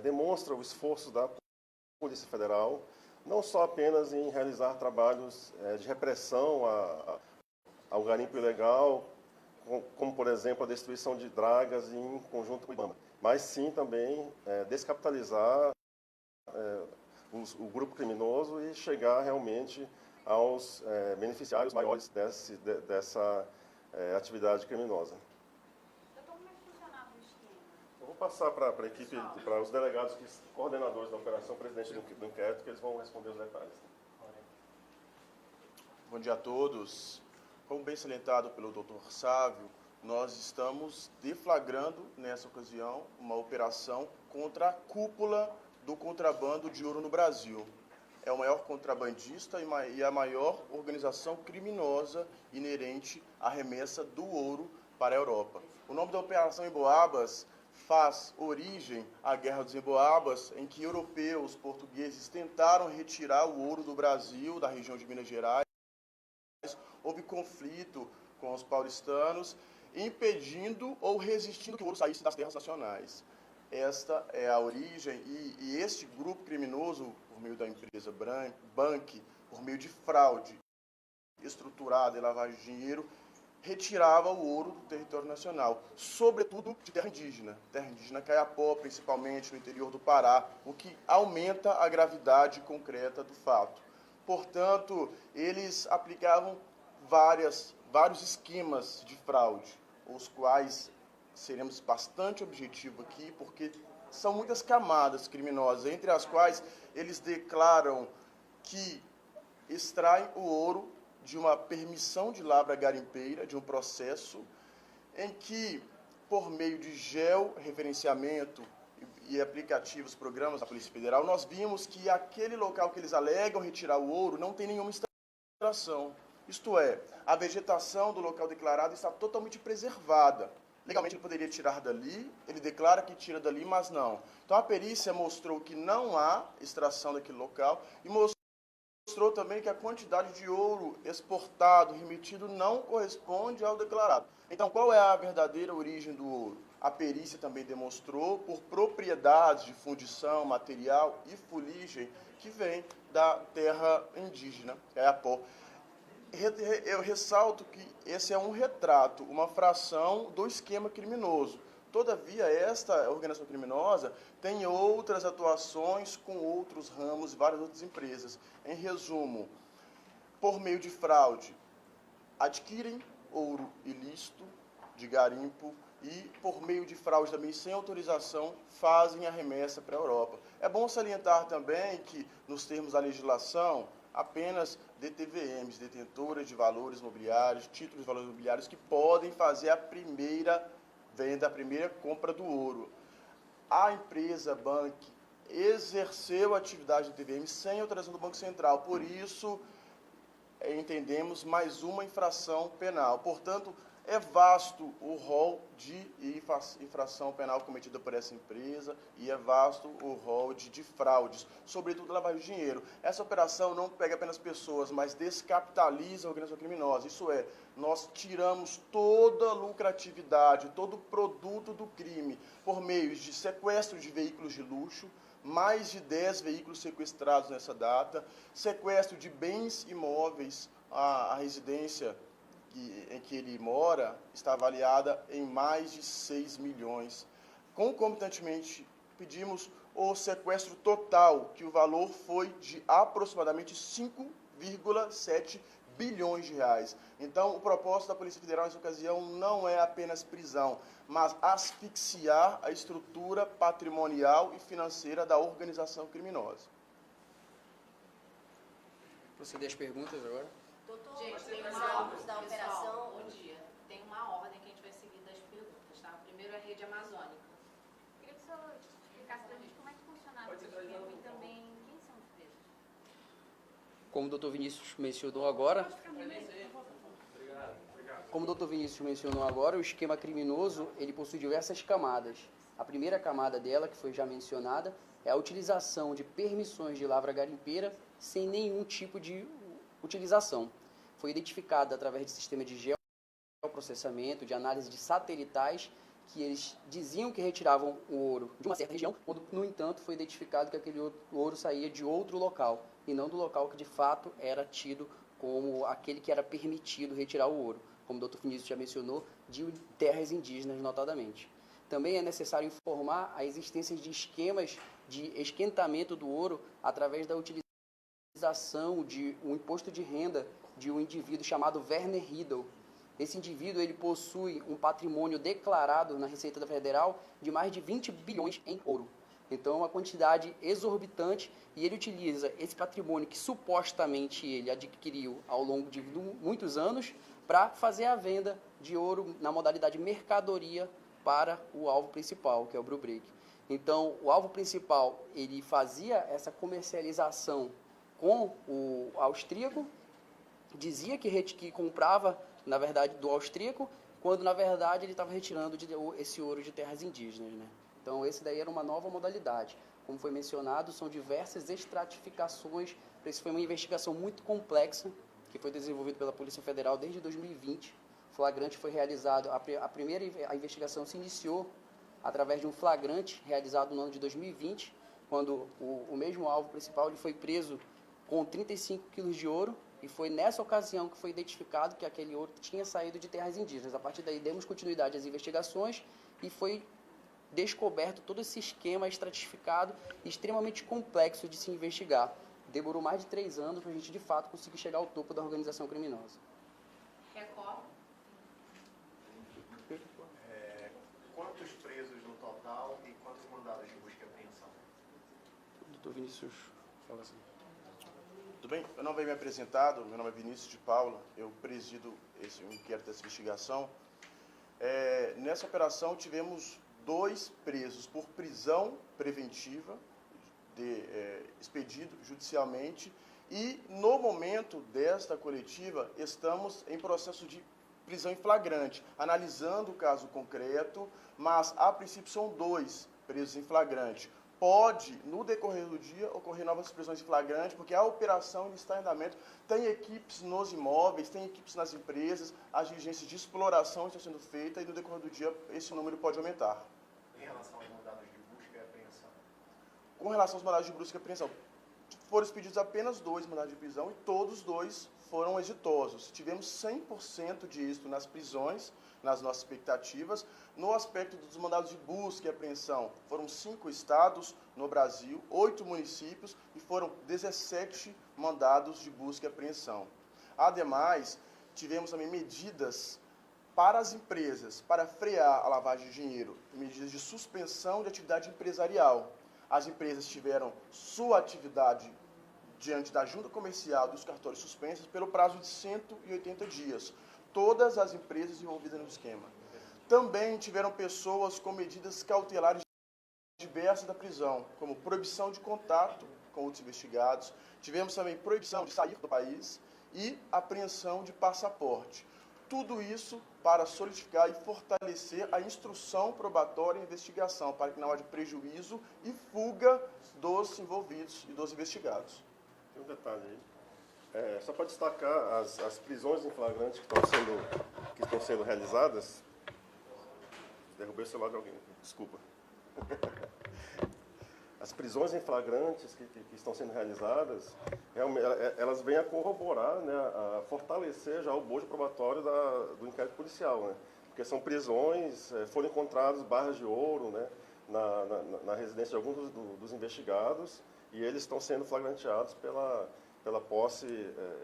demonstra o esforço da Polícia Federal, não só apenas em realizar trabalhos de repressão ao garimpo ilegal, como, por exemplo, a destruição de dragas em conjunto com o IBAMA, mas sim também descapitalizar o grupo criminoso e chegar realmente aos beneficiários maiores dessa atividade criminosa. Doutor, como é que funcionava o esquema? Eu vou passar para a equipe, para os delegados, coordenadores da operação, presidente do inquérito, que eles vão responder os detalhes. Bom dia a todos. Como bem salientado pelo Dr. Sávio, nós estamos deflagrando, nessa ocasião, uma operação contra a cúpula do contrabando de ouro no Brasil. É o maior contrabandista e a maior organização criminosa inerente à remessa do ouro para a Europa. O nome da Operação Emboabas faz origem à Guerra dos Emboabas, em que europeus, portugueses tentaram retirar o ouro do Brasil, da região de Minas Gerais. Houve conflito com os paulistanos, impedindo ou resistindo que o ouro saísse das terras nacionais. Esta é a origem, e este grupo criminoso, por meio da empresa Bank, por meio de fraude estruturada e lavagem de dinheiro, retirava o ouro do território nacional, sobretudo de terra indígena caiapó, principalmente no interior do Pará, o que aumenta a gravidade concreta do fato. Portanto, eles aplicavam vários esquemas de fraude, os quais seremos bastante objetivos aqui, porque são muitas camadas criminosas, entre as quais eles declaram que extraem o ouro de uma permissão de lavra garimpeira, de um processo em que, por meio de georreferenciamento e aplicativos, programas da Polícia Federal, nós vimos que aquele local que eles alegam retirar o ouro não tem nenhuma extração. Isto é, a vegetação do local declarado está totalmente preservada. Legalmente ele poderia tirar dali, ele declara que tira dali, mas não. Então a perícia mostrou que não há extração daquele local e mostrou também que a quantidade de ouro exportado, remetido, não corresponde ao declarado. Então qual é a verdadeira origem do ouro? A perícia também demonstrou por propriedades de fundição, material e fuligem que vem da terra indígena, caiapó. Eu ressalto que esse é um retrato, uma fração do esquema criminoso. Todavia, esta organização criminosa tem outras atuações com outros ramos e várias outras empresas. Em resumo, por meio de fraude, adquirem ouro ilícito de garimpo e, por meio de fraude também sem autorização, fazem a remessa para a Europa. É bom salientar também que, nos termos da legislação, apenas DTVMs, detentoras de valores imobiliários, títulos de valores imobiliários, que podem fazer a primeira venda, a primeira compra do ouro. A empresa Bank exerceu a atividade de DTVM sem autorização do Banco Central, por isso entendemos mais uma infração penal. Portanto, é vasto o rol de infração penal cometida por essa empresa e é vasto o rol de fraudes, sobretudo lavagem de dinheiro. Essa operação não pega apenas pessoas, mas descapitaliza a organização criminosa. Isso é, nós tiramos toda a lucratividade, todo o produto do crime por meio de sequestro de veículos de luxo, mais de 10 veículos sequestrados nessa data, sequestro de bens imóveis, a residência em que ele mora está avaliada em mais de 6 milhões. Concomitantemente, pedimos o sequestro total, que o valor foi de aproximadamente 5,7 bilhões de reais. Então, o propósito da Polícia Federal nessa ocasião não é apenas prisão, mas asfixiar a estrutura patrimonial e financeira da organização criminosa. Proceder às perguntas agora. Doutor, Gente, tem tem os uma alvos da ordem, operação. pessoal, bom dia. Tem uma ordem que a gente vai seguir das perguntas, tá? Primeiro é a rede amazônica. Queria que o senhor explicasse para a gente como é que funcionava o esquema e também quem são os presos. Como o Dr. Vinícius mencionou agora, o esquema criminoso ele possui diversas camadas. A primeira camada dela, que foi já mencionada, é a utilização de permissões de lavra garimpeira sem nenhum tipo de utilização. Foi identificada através de sistema de geoprocessamento, de análise de satelitais, que eles diziam que retiravam o ouro de uma certa região, quando, no entanto, foi identificado que aquele ouro saía de outro local, e não do local que, de fato, era tido como aquele que era permitido retirar o ouro, como o Dr. Vinícius já mencionou, de terras indígenas, notadamente. Também é necessário informar a existência de esquemas de esquentamento do ouro através da utilização de um imposto de renda de um indivíduo chamado Werner Riedel. Esse indivíduo ele possui um patrimônio declarado na Receita Federal de mais de 20 bilhões em ouro. Então, é uma quantidade exorbitante, e ele utiliza esse patrimônio que supostamente ele adquiriu ao longo de muitos anos para fazer a venda de ouro na modalidade mercadoria para o alvo principal, que é o Brubeck. Então, o alvo principal, ele fazia essa comercialização com o austríaco, dizia que comprava, na verdade, do austríaco, quando, na verdade, ele estava retirando esse ouro de terras indígenas, né? Então, esse daí era uma nova modalidade. Como foi mencionado, são diversas estratificações. Isso foi uma investigação muito complexa, que foi desenvolvida pela Polícia Federal desde 2020. O flagrante foi realizado, a investigação se iniciou através de um flagrante realizado no ano de 2020, quando o mesmo alvo principal ele foi preso com 35 quilos de ouro, e foi nessa ocasião que foi identificado que aquele ouro tinha saído de terras indígenas. A partir daí, demos continuidade às investigações e foi descoberto todo esse esquema estratificado e extremamente complexo de se investigar. Demorou mais de 3 anos para a gente, de fato, conseguir chegar ao topo da organização criminosa. Record. Quantos presos no total e quantos mandados de busca e apreensão? Doutor Vinícius, fala assim. Tudo bem? Meu nome é apresentado, meu nome é Vinícius de Paula, eu presido esse inquérito dessa investigação. Nessa operação tivemos 2 presos por prisão preventiva, expedido judicialmente, e no momento desta coletiva estamos em processo de prisão em flagrante, analisando o caso concreto, mas a princípio são 2 presos em flagrante. Pode, no decorrer do dia, ocorrer novas prisões em flagrante, porque a operação está em andamento, tem equipes nos imóveis, tem equipes nas empresas, as diligências de exploração estão sendo feitas, e no decorrer do dia esse número pode aumentar. Em relação aos mandados de busca e apreensão? Com relação aos mandados de busca e apreensão, foram expedidos apenas 2 mandados de prisão, e todos 2 foram exitosos. Tivemos 100% de êxito nas prisões, nas nossas expectativas. No aspecto dos mandados de busca e apreensão, foram 5 estados no Brasil, 8 municípios, e foram 17 mandados de busca e apreensão. Ademais, tivemos também medidas para as empresas, para frear a lavagem de dinheiro, medidas de suspensão de atividade empresarial. As empresas tiveram sua atividade diante da junta comercial dos cartórios suspensos pelo prazo de 180 dias. Todas as empresas envolvidas no esquema. Também tiveram pessoas com medidas cautelares diversas da prisão, como proibição de contato com outros investigados. Tivemos também proibição de sair do país e apreensão de passaporte. Tudo isso para solidificar e fortalecer a instrução probatória e investigação, para que não haja prejuízo e fuga dos envolvidos e dos investigados. Tem um detalhe aí. Só para destacar as prisões em flagrante que estão sendo realizadas. Derrubei o celular de alguém, desculpa. As prisões em flagrantes que estão sendo realizadas, realmente, elas vêm a corroborar, né, a fortalecer já o bojo probatório do inquérito policial, né? Porque são prisões, foram encontradas barras de ouro, né, na residência de alguns dos investigados, e eles estão sendo flagranteados pela posse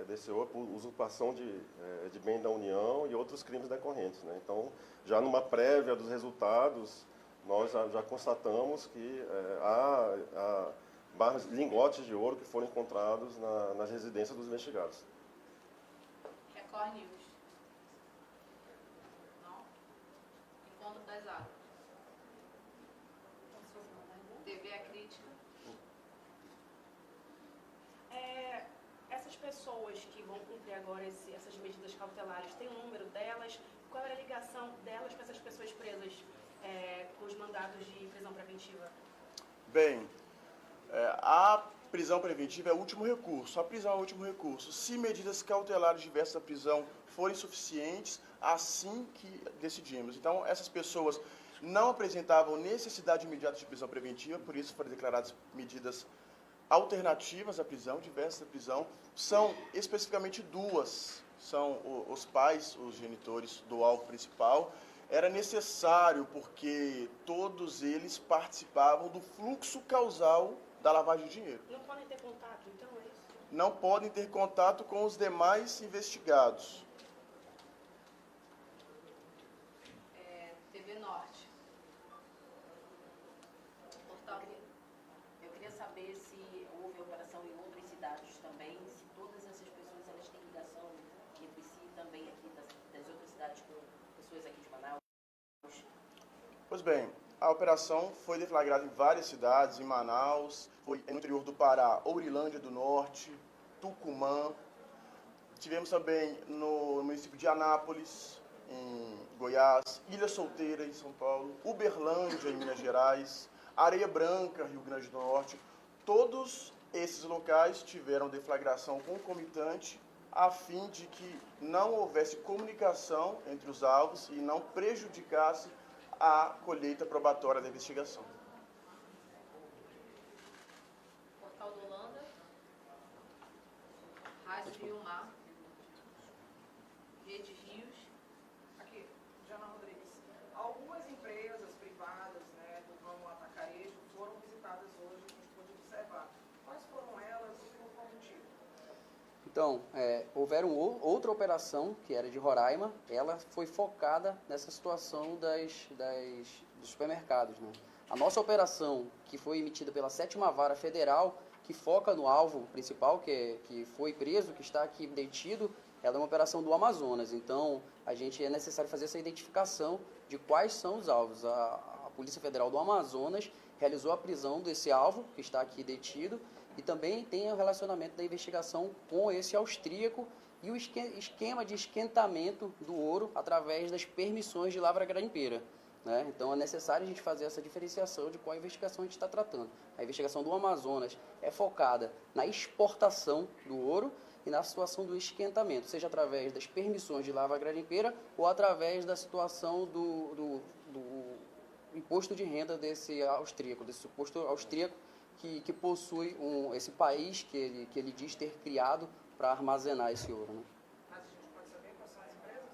desse ouro, por usurpação de bem da União e outros crimes decorrentes, né? Então, já numa prévia dos resultados, nós já constatamos que há barras, lingotes de ouro que foram encontrados nas residências dos investigados. Record News. Não? Encontro das Águas. TV A Crítica. Essas pessoas que vão cumprir agora essas medidas cautelares, tem um número delas? Qual é a ligação delas com essas pessoas presas com os mandados de prisão preventiva? Bem, a prisão preventiva é o último recurso. A prisão é o último recurso. Se medidas cautelares diversas da prisão forem suficientes, assim que decidimos. Então, essas pessoas não apresentavam necessidade imediata de prisão preventiva, por isso foram declaradas medidas alternativas à prisão, diversas à prisão. São especificamente duas, são os pais, os genitores do alvo principal. Era necessário porque todos eles participavam do fluxo causal da lavagem de dinheiro. Não podem ter contato, então, é isso? Não podem ter contato com os demais investigados. TV Norte. Portal. Eu queria saber se houve operação em outras cidades também, se todas essas pessoas elas têm ligação entre si também aqui das outras cidades com pessoas aqui de Manaus. Pois bem, a operação foi deflagrada em várias cidades, em Manaus, foi no interior do Pará, Ourilândia do Norte, Tucumã. Tivemos também no município de Anápolis, em Goiás, Ilha Solteira, em São Paulo, Uberlândia, em Minas Gerais, Areia Branca, Rio Grande do Norte. Todos esses locais tiveram deflagração concomitante a fim de que não houvesse comunicação entre os alvos e não prejudicasse a colheita probatória da investigação. Portal do Holanda. Rádio Rio Mar. Rede Rios. Aqui, Jana Rodrigues. Algumas empresas privadas, né, do ramo atacarejo foram visitadas hoje, a gente pôde observar. Quais foram elas e por qual motivo? Então, houveram outra operação, que era de Roraima, ela foi focada nessa situação dos supermercados. Né? A nossa operação, que foi emitida pela 7ª Vara Federal, que foca no alvo principal, que foi preso, que está aqui detido, ela é uma operação do Amazonas. Então, é necessário fazer essa identificação de quais são os alvos. A Polícia Federal do Amazonas realizou a prisão desse alvo, que está aqui detido, e também tem o relacionamento da investigação com esse austríaco e o esquema de esquentamento do ouro através das permissões de lavra garimpeira. Né? Então é necessário a gente fazer essa diferenciação de qual investigação a gente está tratando. A investigação do Amazonas é focada na exportação do ouro e na situação do esquentamento, seja através das permissões de lavra garimpeira ou através da situação do imposto de renda desse austríaco, desse suposto austríaco que possui esse país que ele diz ter criado para armazenar esse ouro. Né? Mas a gente pode saber quais são as empresas?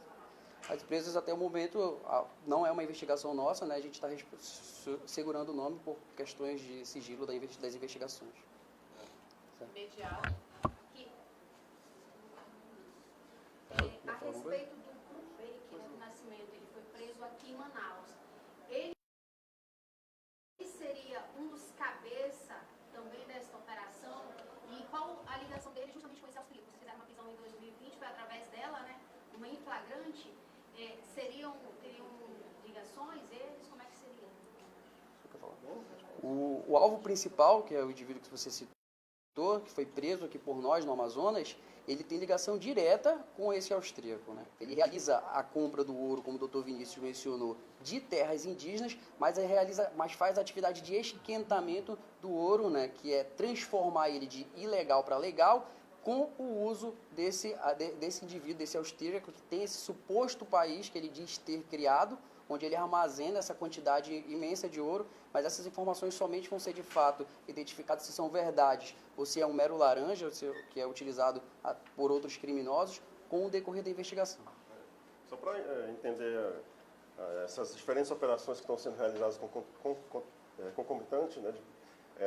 As empresas, até o momento, não é uma investigação nossa, né? A gente está segurando o nome por questões de sigilo das investigações. Imediato. Aqui. A respeito do Crupeik, né, do Nascimento, ele foi preso aqui em Manaus. Ele seria um dos cabeça também dessa operação? E qual a ligação dele justamente com esse austríaco? Vocês fizeram uma prisão em 2020, foi através dela, né? Uma em flagrante. Teriam ligações eles? Como é que seria? O alvo principal, que é o indivíduo que você citou, que foi preso aqui por nós no Amazonas, ele tem ligação direta com esse austríaco. Né? Ele realiza a compra do ouro, como o Dr. Vinícius mencionou, de terras indígenas, mas faz a atividade de esquentamento do ouro, né? Que é transformar ele de ilegal para legal, com o uso desse indivíduo, desse austríaco, que tem esse suposto país que ele diz ter criado, onde ele armazena essa quantidade imensa de ouro, mas essas informações somente vão ser de fato identificadas se são verdades, ou se é um mero laranja, ou se, que é utilizado por outros criminosos, com o decorrer da investigação. Só para entender essas diferentes operações que estão sendo realizadas concomitante, né,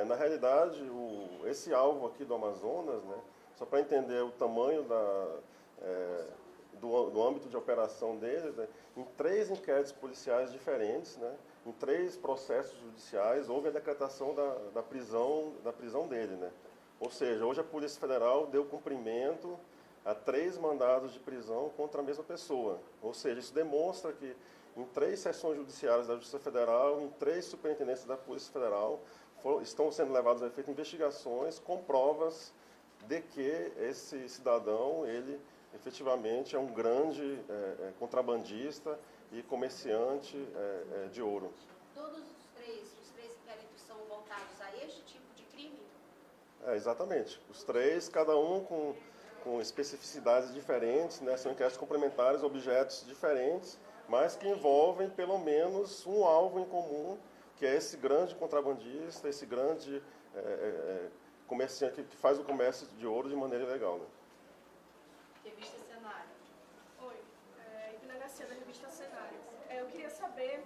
na realidade, esse alvo aqui do Amazonas, né, só para entender o tamanho do âmbito de operação deles, né, em 3 inquéritos policiais diferentes, né, em 3 processos judiciais, houve a decretação da prisão dele. Né. Ou seja, hoje a Polícia Federal deu cumprimento a 3 mandados de prisão contra a mesma pessoa. Ou seja, isso demonstra que em 3 sessões judiciárias da Justiça Federal, em 3 superintendências da Polícia Federal, estão sendo levadas a efeito investigações com provas de que esse cidadão, ele efetivamente é um grande contrabandista e comerciante de ouro. Todos os três inquéritos são voltados a este tipo de crime? Exatamente. Os 3, cada um com especificidades diferentes, né? São inquéritos complementares, objetos diferentes, mas que envolvem pelo menos um alvo em comum, que é esse grande contrabandista, esse grande comerciante que faz o comércio de ouro de maneira ilegal. Né? Revista Cenário. Oi, Ipiranga da revista Cenário. Eu queria saber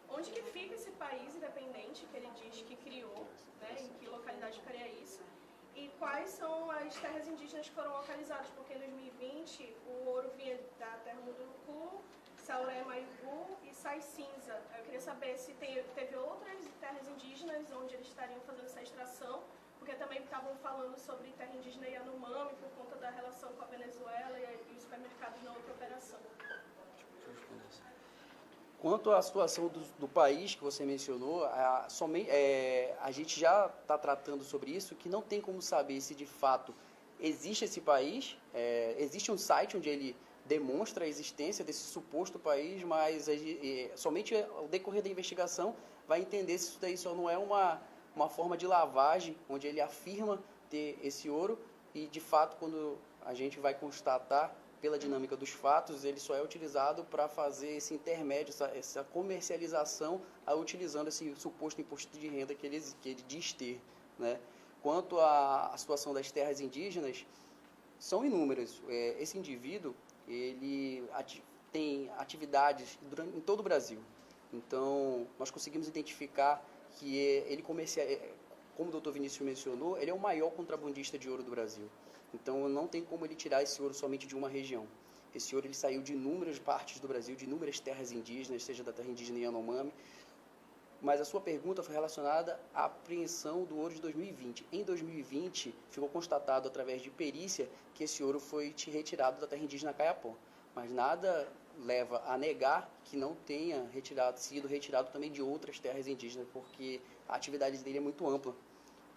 onde que fica esse país independente que ele diz que criou, né? Em que localidade ficaria isso? E quais são as terras indígenas que foram localizadas? Porque em 2020 o ouro vinha da terra Munduruku, Sauré, Maiugu e Sai Cinza. Eu queria saber se teve outras terras indígenas onde eles estariam fazendo essa extração, porque também estavam falando sobre terra indígena Yanomami por conta da relação com a Venezuela e os supermercados na outra operação. Quanto à situação do país que você mencionou, a gente já está tratando sobre isso, que não tem como saber se de fato existe esse país, existe um site onde ele demonstra a existência desse suposto país, mas somente ao decorrer da investigação vai entender se isso daí só não é uma forma de lavagem, onde ele afirma ter esse ouro e de fato quando a gente vai constatar pela dinâmica dos fatos, ele só é utilizado para fazer esse intermédio, essa comercialização, utilizando esse suposto imposto de renda que ele diz ter. Né? Quanto à situação das terras indígenas, são inúmeras. Esse indivíduo ele tem atividades em todo o Brasil. Então, nós conseguimos identificar que ele como o Dr. Vinícius mencionou, ele é o maior contrabandista de ouro do Brasil. Então, não tem como ele tirar esse ouro somente de uma região. Esse ouro ele saiu de inúmeras partes do Brasil, de inúmeras terras indígenas, seja da terra indígena Yanomami. Mas a sua pergunta foi relacionada à apreensão do ouro de 2020. Em 2020, ficou constatado através de perícia que esse ouro foi retirado da terra indígena Caiapó. Mas nada leva a negar que não tenha sido retirado também de outras terras indígenas, porque a atividade dele é muito ampla.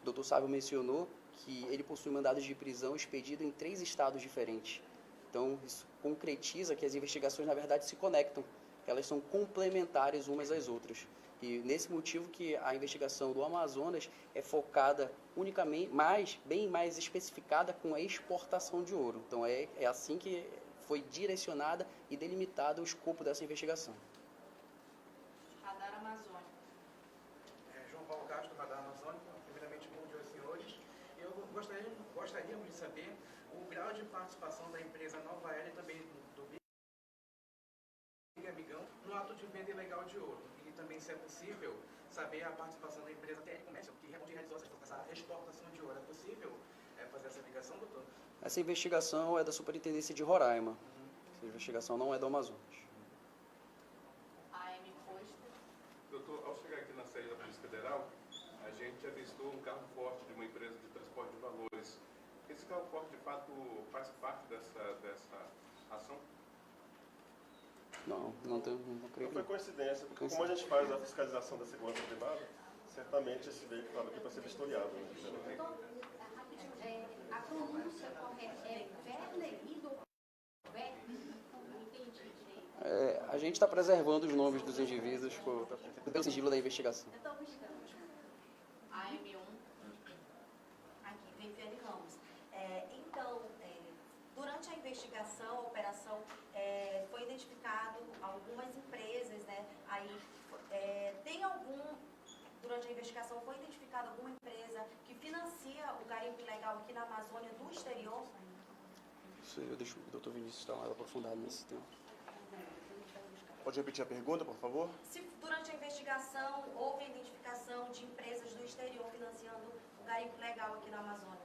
O Dr. Sábio mencionou que ele possui mandados de prisão expedido em 3 estados diferentes. Então, isso concretiza que as investigações, na verdade, se conectam. Elas são complementares umas às outras. E nesse motivo que a investigação do Amazonas é focada unicamente, bem mais especificada com a exportação de ouro. Então, é assim que foi direcionada e delimitado o escopo dessa investigação. Radar Amazônia. João Paulo Castro, Radar Amazônica. Primeiramente, bom dia aos senhores. Eu gostaríamos de saber o grau de participação da empresa Nova Era e também do Big Amigão no ato de venda ilegal de ouro. E também, se é possível, saber a participação da empresa Telecomércio, que realizou essa exportação de ouro. É possível fazer essa ligação, doutor? Essa investigação é da Superintendência de Roraima. Essa investigação não é do Amazonas. AM Costa. Doutor, ao chegar aqui na sede da Polícia Federal, a gente avistou um carro forte de uma empresa de transporte de valores. Esse carro forte, de fato, faz parte dessa ação? Não creio. Não foi coincidência, porque como a gente faz a fiscalização da segurança privada, certamente esse veículo estava aqui para ser vistoriado. Né? A pronúncia correta é Werner e do Werner? Não entendi direito. A gente está preservando os nomes dos indivíduos pelo sigilo da investigação. Eu estou buscando. AM1. Aqui, Viviane Ramos. Então, durante a investigação, a operação, foi identificado algumas empresas, né? Durante a investigação, foi identificada alguma empresa que financia o garimpo ilegal aqui na Amazônia do exterior? Isso eu deixo o Dr. Vinícius estar mais aprofundado nesse tema. Pode repetir a pergunta, por favor? Se durante a investigação houve a identificação de empresas do exterior financiando o garimpo ilegal aqui na Amazônia?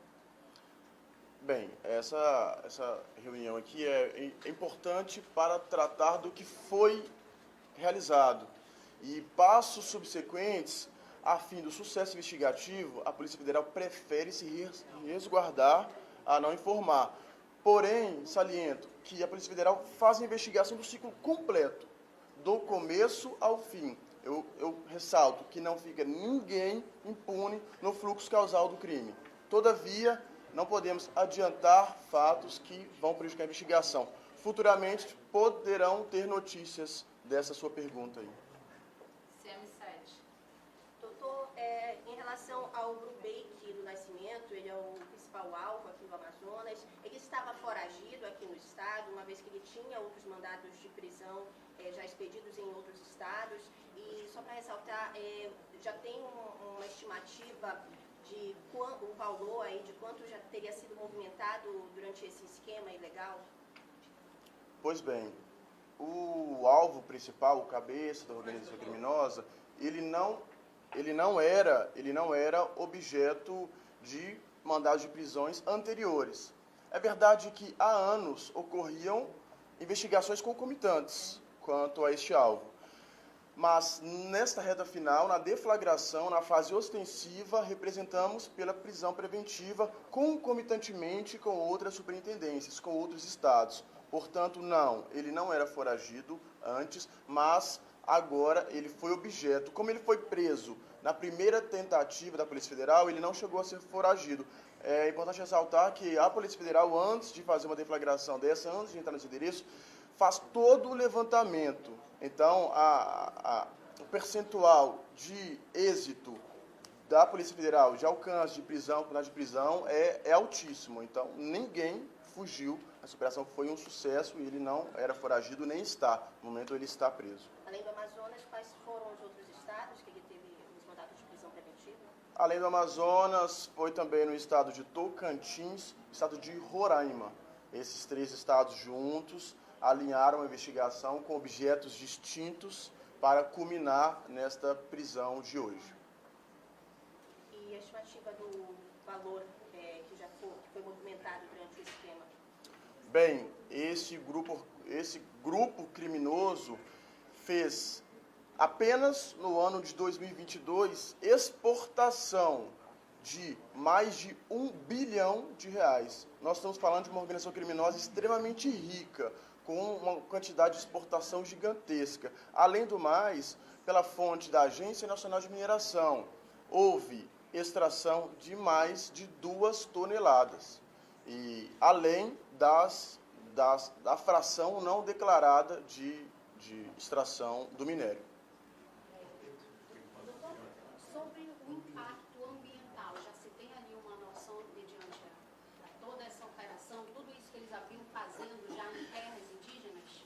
Bem, essa reunião aqui é importante para tratar do que foi realizado. E passos subsequentes, a fim do sucesso investigativo, a Polícia Federal prefere se resguardar a não informar. Porém, saliento que a Polícia Federal faz a investigação do ciclo completo, do começo ao fim. Eu ressalto que não fica ninguém impune no fluxo causal do crime. Todavia, não podemos adiantar fatos que vão prejudicar a investigação. Futuramente, poderão ter notícias dessa sua pergunta aí. CM7. Doutor, em relação ao Brubeck do Nascimento, momento, ele é o principal alvo aqui do Amazonas. Ele estava foragido aqui no estado, uma vez que ele tinha outros mandados de prisão já expedidos em outros estados. E só para ressaltar, já tem uma estimativa de o valor aí, de quanto já teria sido movimentado durante esse esquema ilegal? Pois bem, o alvo principal, o cabeça da organização criminosa, ele não era objeto de mandados de prisões anteriores. É verdade que há anos ocorriam investigações concomitantes quanto a este alvo. Mas nesta reta final, na deflagração, na fase ostensiva, representamos pela prisão preventiva concomitantemente com outras superintendências, com outros estados. Portanto, não, ele não era foragido antes, mas agora ele foi objeto. Como ele foi preso na primeira tentativa da Polícia Federal, ele não chegou a ser foragido. É importante ressaltar que a Polícia Federal, antes de fazer uma deflagração dessa, antes de entrar nesse endereço, faz todo o levantamento. Então, o percentual de êxito da Polícia Federal, de alcance de prisão, de prisão, é altíssimo. Então, ninguém fugiu. Essa operação foi um sucesso e ele não era foragido nem está. No momento, ele está preso. Além do Amazonas, quais foram os outros estados que ele teve os mandatos de prisão preventiva? Além do Amazonas, foi também no estado de Tocantins, estado de Roraima. Esses 3 estados juntos alinharam a investigação com objetos distintos para culminar nesta prisão de hoje. E a estimativa do valor que foi movimentado durante o esquema? Bem, esse grupo criminoso fez apenas no ano de 2022 exportação de mais de R$1 bilhão. Nós estamos falando de uma organização criminosa extremamente rica, com uma quantidade de exportação gigantesca. Além do mais, pela fonte da Agência Nacional de Mineração, houve extração de mais de 2 toneladas. E além da fração não declarada de extração do minério. Sobre o impacto ambiental, já se tem ali uma noção mediante toda essa operação, tudo isso que eles haviam fazendo já em terras indígenas?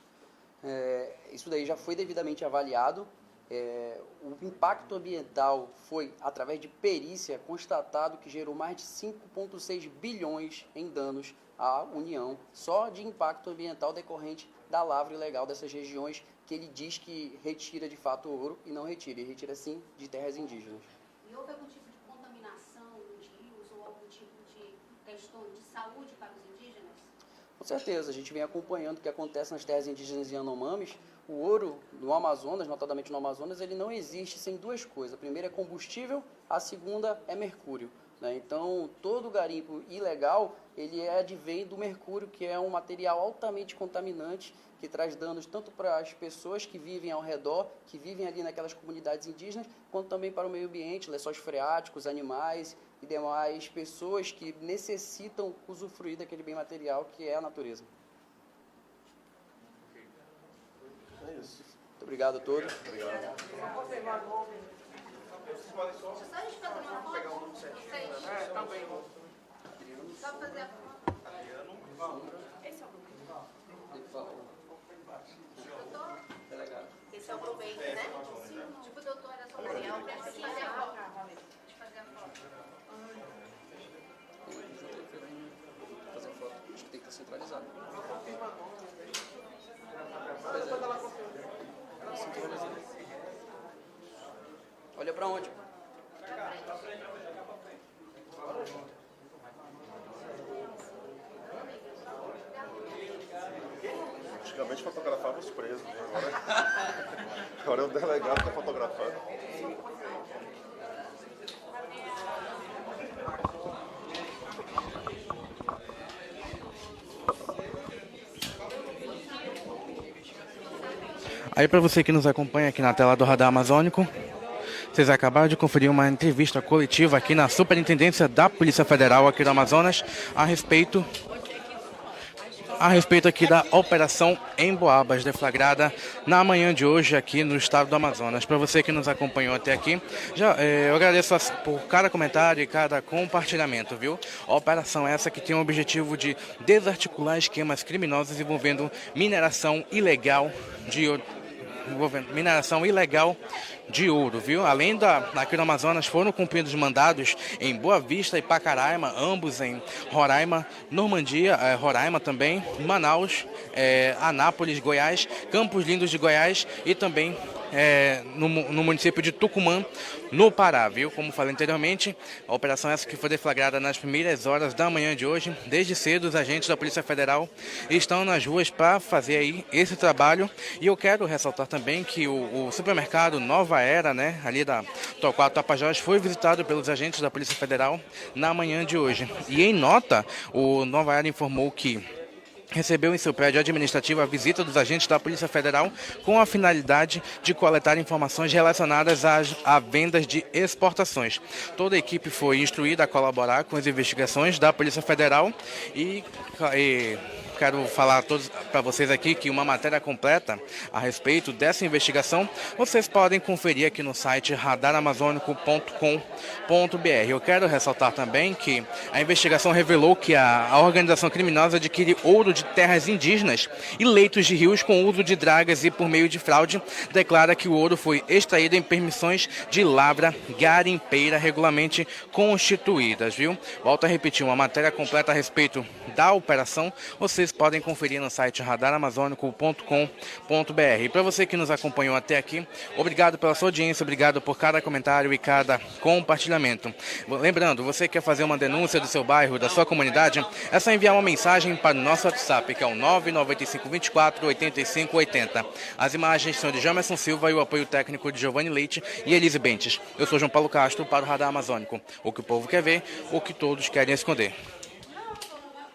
Isso daí já foi devidamente avaliado. O impacto ambiental foi, através de perícia, constatado que gerou mais de 5,6 bilhões em danos à União, só de impacto ambiental decorrente da lavra ilegal dessas regiões, que ele diz que retira de fato ouro e não retira, ele retira sim de terras indígenas. E houve algum tipo de contaminação nos rios ou algum tipo de questão de saúde para os indígenas? Com certeza, a gente vem acompanhando o que acontece nas terras indígenas e Yanomamis. O ouro no Amazonas, notadamente no Amazonas, ele não existe sem 2 coisas. A primeira é combustível, a segunda é mercúrio. Então, todo garimpo ilegal, ele advém do mercúrio, que é um material altamente contaminante, que traz danos tanto para as pessoas que vivem ao redor, que vivem ali naquelas comunidades indígenas, quanto também para o meio ambiente, lençóis freáticos, animais e demais pessoas que necessitam usufruir daquele bem material que é a natureza. É isso. Muito obrigado a todos. Obrigado. Só a gente fazer uma foto, vocês. Só fazer a foto. Esse é o grupo. Doutor? Esse é o grupo aí, né? Tipo, doutor, era só Ariel, Deixa eu fazer a foto. Deixa eu fazer a foto. Fazer foto. Acho que tem que estar centralizado. Olha pra onde? Antigamente fotografava os presos, agora é o delegado que está fotografando. Aí, para você que nos acompanha aqui na tela do Radar Amazônico, vocês acabaram de conferir uma entrevista coletiva aqui na Superintendência da Polícia Federal aqui do Amazonas a respeito a respeito aqui da Operação Emboabas, deflagrada na manhã de hoje aqui no estado do Amazonas. Para você que nos acompanhou até aqui, eu agradeço por cada comentário e cada compartilhamento, viu? A operação essa que tem o objetivo de desarticular esquemas criminosos envolvendo mineração ilegal de ouro, viu? Além aqui no Amazonas foram cumpridos mandados em Boa Vista e Pacaraima, ambos em Roraima, Normandia, Roraima também, Manaus, Anápolis, Goiás, Campos Lindos de Goiás e também no município de Tucumã, no Pará, viu? Como falei anteriormente, a operação essa que foi deflagrada nas primeiras horas da manhã de hoje. Desde cedo, os agentes da Polícia Federal estão nas ruas para fazer aí esse trabalho. E eu quero ressaltar também que o supermercado Nova Era, né, ali da Torquato Tapajós, foi visitado pelos agentes da Polícia Federal na manhã de hoje. E em nota, o Nova Era informou que recebeu em seu prédio administrativo a visita dos agentes da Polícia Federal com a finalidade de coletar informações relacionadas a vendas de exportações. Toda a equipe foi instruída a colaborar com as investigações da Polícia Federal e quero falar para vocês aqui que uma matéria completa a respeito dessa investigação vocês podem conferir aqui no site radaramazônico.com.br. Eu quero ressaltar também que a investigação revelou que a organização criminosa adquire ouro de terras indígenas e leitos de rios com uso de dragas e por meio de fraude declara que o ouro foi extraído em permissões de lavra garimpeira regularmente constituídas, viu? Volto a repetir, uma matéria completa a respeito da operação vocês podem conferir no site radaramazônico.com.br. E para você que nos acompanhou até aqui, obrigado pela sua audiência, obrigado por cada comentário e cada compartilhamento. Lembrando, você quer fazer uma denúncia do seu bairro, da sua comunidade, é só enviar uma mensagem para o nosso WhatsApp, que é o 995 24 85 80. As imagens são de Jamerson Silva e o apoio técnico de Giovanni Leite e Elise Bentes. Eu sou João Paulo Castro para o Radar Amazônico. O que o povo quer ver, o que todos querem esconder.